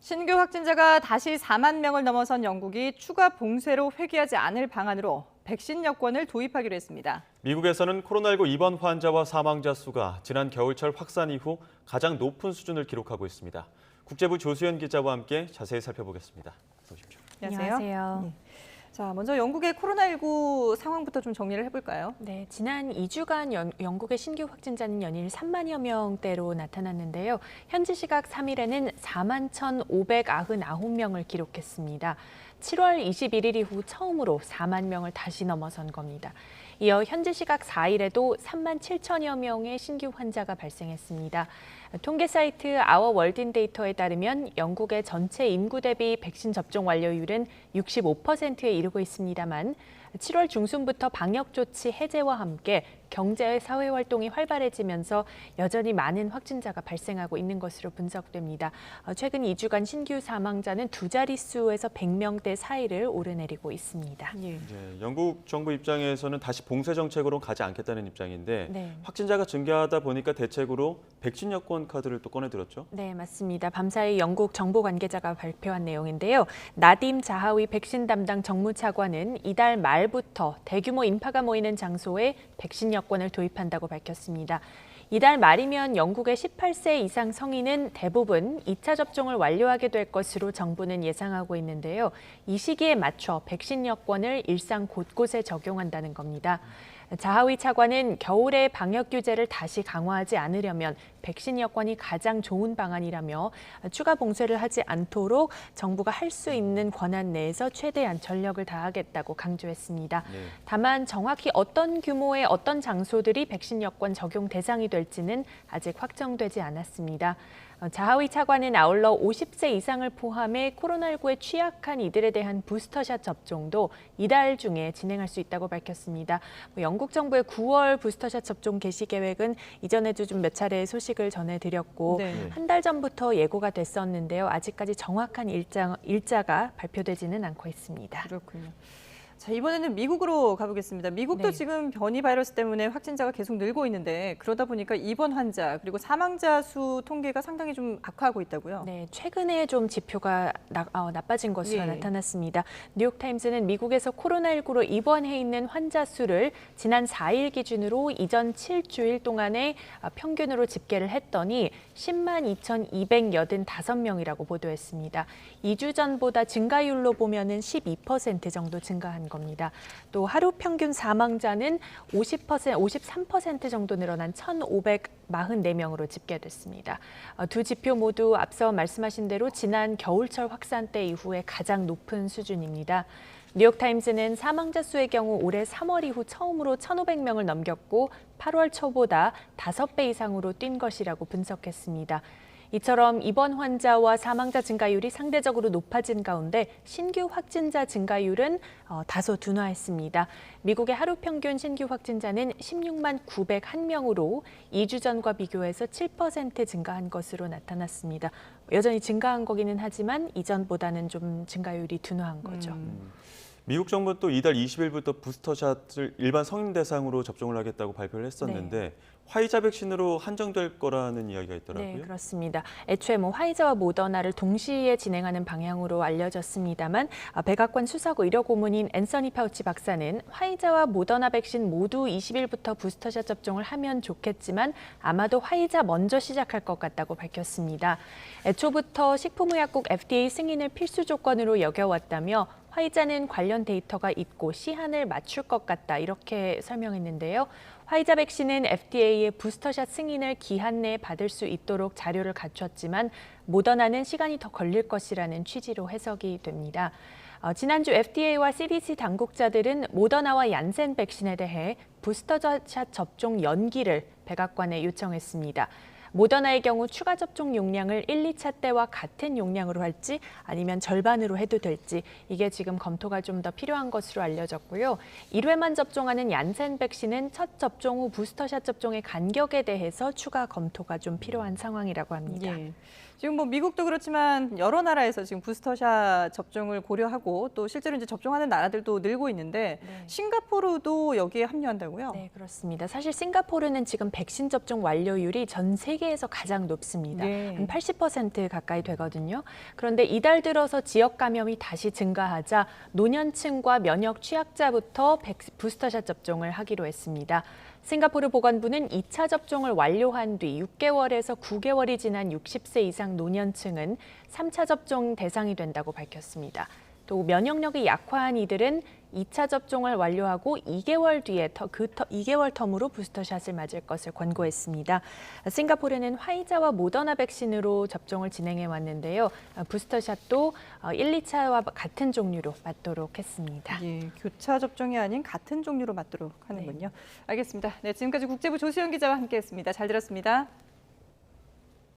신규 확진자가 다시 4만 명을 넘어선 영국이 추가 봉쇄로 회귀하지 않을 방안으로 백신 여권을 도입하기로 했습니다. 미국에서는 코로나19 입원 환자와 사망자 수가 지난 겨울철 확산 이후 가장 높은 수준을 기록하고 있습니다. 국제부 조수연 기자와 함께 자세히 살펴보겠습니다. 어서 오십시오. 안녕하세요. 네. 자, 먼저 영국의 코로나19 상황부터 좀 정리를 해볼까요? 네, 지난 2주간 영국의 신규 확진자는 연일 3만여 명대로 나타났는데요. 현지 시각 3일에는 4만 1,599명을 기록했습니다. 7월 21일 이후 처음으로 4만 명을 다시 넘어선 겁니다. 이어 현지 시각 4일에도 3만 7천여 명의 신규 환자가 발생했습니다. 통계 사이트 아워 월든 데이터에 따르면 영국의 전체 인구 대비 백신 접종 완료율은 65%에 이르고 있습니다만 7월 중순부터 방역 조치 해제와 함께 경제 사회 활동이 활발해지면서 여전히 많은 확진자가 발생하고 있는 것으로 분석됩니다. 최근 2주간 신규 사망자는 두 자릿수에서 100명대 사이를 오르내리고 있습니다. 네, 영국 정부 입장에서는 다시 봉쇄 정책으로 가지 않겠다는 입장인데 네. 확진자가 증가하다 보니까 대책으로 백신 여권 카드를 또 꺼내들었죠? 네, 맞습니다. 밤사이 영국 정보 관계자가 발표한 내용인데요. 나딤 자하위 백신 담당 정무차관은 이달 말부터 대규모 인파가 모이는 장소에 백신 여권을 도입한다고 밝혔습니다. 이달 말이면 영국의 18세 이상 성인은 대부분 2차 접종을 완료하게 될 것으로 정부는 예상하고 있는데요. 이 시기에 맞춰 백신 여권을 일상 곳곳에 적용한다는 겁니다. 자하위 차관은 겨울에 방역 규제를 다시 강화하지 않으려면 백신 여권이 가장 좋은 방안이라며 추가 봉쇄를 하지 않도록 정부가 할 수 있는 권한 내에서 최대한 전력을 다하겠다고 강조했습니다. 네. 다만 정확히 어떤 규모의 어떤 장소들이 백신 여권 적용 대상이 될지는 아직 확정되지 않았습니다. 자하위 차관은 아울러 50세 이상을 포함해 코로나19에 취약한 이들에 대한 부스터샷 접종도 이달 중에 진행할 수 있다고 밝혔습니다. 영국 정부의 9월 부스터샷 접종 개시 계획은 이전에도 좀 몇 차례 소식을 전해드렸고 네. 한 달 전부터 예고가 됐었는데요. 아직까지 정확한 일자가 발표되지는 않고 있습니다. 그렇군요. 자, 이번에는 미국으로 가보겠습니다. 미국도 네. 지금 변이 바이러스 때문에 확진자가 계속 늘고 있는데 그러다 보니까 입원 환자 그리고 사망자 수 통계가 상당히 좀 악화하고 있다고요? 네, 최근에 좀 지표가 나빠진 것으로 예. 나타났습니다. 뉴욕타임즈는 미국에서 코로나19로 입원해 있는 환자 수를 지난 4일 기준으로 이전 7주일 동안에 평균으로 집계를 했더니 10만 2,285명이라고 보도했습니다. 2주 전보다 증가율로 보면은 12% 정도 증가한 겁니다. 또 하루 평균 사망자는 53% 정도 늘어난 1,544명으로 집계됐습니다. 두 지표 모두 앞서 말씀하신 대로 지난 겨울철 확산 때 이후에 가장 높은 수준입니다. 뉴욕타임즈는 사망자 수의 경우 올해 3월 이후 처음으로 1,500명을 넘겼고 8월 초보다 5배 이상으로 뛴 것이라고 분석했습니다. 이처럼 입원 환자와 사망자 증가율이 상대적으로 높아진 가운데 신규 확진자 증가율은 다소 둔화했습니다. 미국의 하루 평균 신규 확진자는 16만 901명으로 2주 전과 비교해서 7% 증가한 것으로 나타났습니다. 여전히 증가한 거기는 하지만 이전보다는 좀 증가율이 둔화한 거죠. 미국 정부는 또 이달 20일부터 부스터샷을 일반 성인 대상으로 접종을 하겠다고 발표를 했었는데 화이자 백신으로 한정될 거라는 이야기가 있더라고요. 네, 그렇습니다. 애초에 화이자와 모더나를 동시에 진행하는 방향으로 알려졌습니다만 백악관 수석 의료고문인 앤서니 파우치 박사는 화이자와 모더나 백신 모두 20일부터 부스터샷 접종을 하면 좋겠지만 아마도 화이자 먼저 시작할 것 같다고 밝혔습니다. 애초부터 식품의약국 FDA 승인을 필수 조건으로 여겨왔다며 화이자는 관련 데이터가 있고 시한을 맞출 것 같다 이렇게 설명했는데요. 화이자 백신은 FDA의 부스터샷 승인을 기한 내에 받을 수 있도록 자료를 갖췄지만 모더나는 시간이 더 걸릴 것이라는 취지로 해석이 됩니다. 지난주 FDA와 CDC 당국자들은 모더나와 얀센 백신에 대해 부스터샷 접종 연기를 백악관에 요청했습니다. 모더나의 경우 추가 접종 용량을 1, 2차 때와 같은 용량으로 할지 아니면 절반으로 해도 될지 이게 지금 검토가 좀 더 필요한 것으로 알려졌고요. 1회만 접종하는 얀센 백신은 첫 접종 후 부스터샷 접종의 간격에 대해서 추가 검토가 좀 필요한 상황이라고 합니다. 예. 지금 뭐 미국도 그렇지만 여러 나라에서 지금 부스터샷 접종을 고려하고 또 실제로 이제 접종하는 나라들도 늘고 있는데 네. 싱가포르도 여기에 합류한다고요? 네, 그렇습니다. 사실 싱가포르는 지금 백신 접종 완료율이 전 세계에서 가장 높습니다. 네. 한 80% 가까이 되거든요. 그런데 이달 들어서 지역 감염이 다시 증가하자 노년층과 면역 취약자부터 부스터샷 접종을 하기로 했습니다. 싱가포르 보건부는 2차 접종을 완료한 뒤 6개월에서 9개월이 지난 60세 이상 노년층은 3차 접종 대상이 된다고 밝혔습니다. 또 면역력이 약화한 이들은 2차 접종을 완료하고 2개월 뒤에 2개월 텀으로 부스터샷을 맞을 것을 권고했습니다. 싱가포르는 화이자와 모더나 백신으로 접종을 진행해 왔는데요. 부스터샷도 1, 2차와 같은 종류로 맞도록 했습니다. 예, 교차 접종이 아닌 같은 종류로 맞도록 하는군요. 알겠습니다. 네, 지금까지 국제부 조수연 기자와 함께했습니다. 잘 들었습니다.